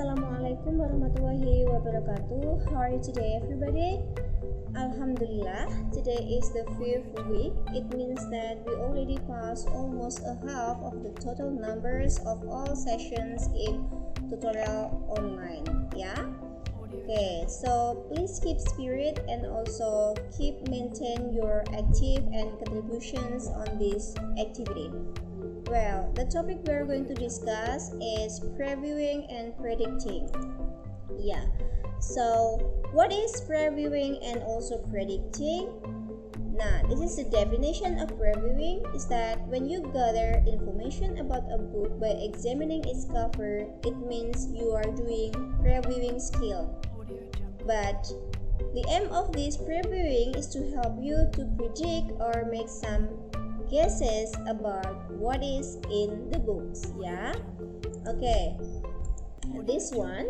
Assalamualaikum warahmatullahi wabarakatuh. How are you today, everybody? Alhamdulillah, today is the 5th week. It means that we already passed almost a half of the total numbers of all sessions in tutorial online. Yeah? Okay, so please keep spirit and also keep maintain your active and contributions on this activity. Well, the topic we're going to discuss is previewing and predicting. Yeah, so what is previewing and also predicting? Now, this is the definition of previewing is that when you gather information about a book by examining its cover, it means you are doing previewing skill. But the aim of this previewing is to help you to predict or make some guesses about what is in the books. Yeah, okay, this one,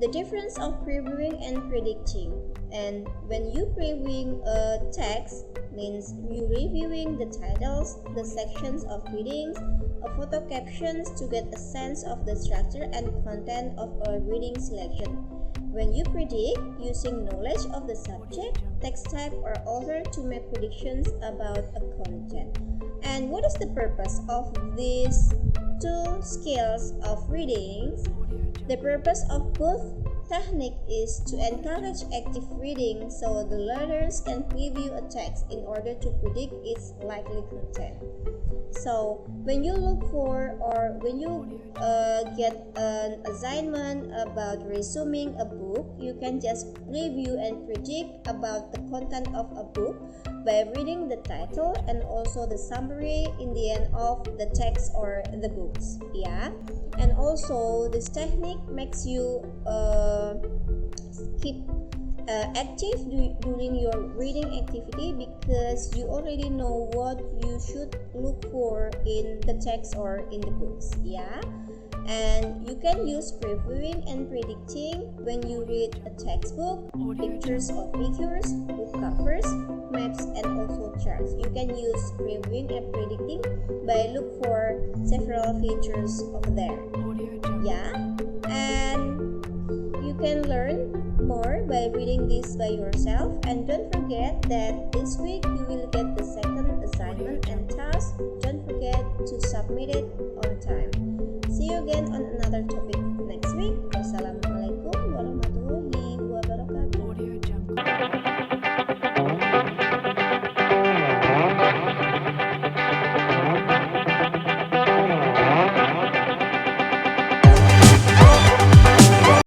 the difference of previewing and predicting. And when you previewing a text means you reviewing the titles, the sections of readings, a photo captions to get a sense of the structure and content of a reading selection. When you predict, using knowledge of the subject, text type, or author to make predictions about a content. And what is the purpose of these two skills of readings? The purpose of both technique is to encourage active reading so the learners can preview a text in order to predict its likely content. So when you look for or when you get an assignment about resuming a book, you can just preview and predict about the content of a book by reading the title and also the summary in the end of the text or the books. Yeah, and also this technique makes you keep active during your reading activity because you already know what you should look for in the text or in the books. Yeah, and you can use previewing and predicting when you read a textbook, pictures of figures, book covers, maps, and also charts. You can use previewing and predicting by look for several features over there. Yeah, and you can learn more by reading this by yourself, and don't forget that this week you will get the second assignment and task. Don't forget to submit it on time. See you again on another topic next week. Wassalamualaikum.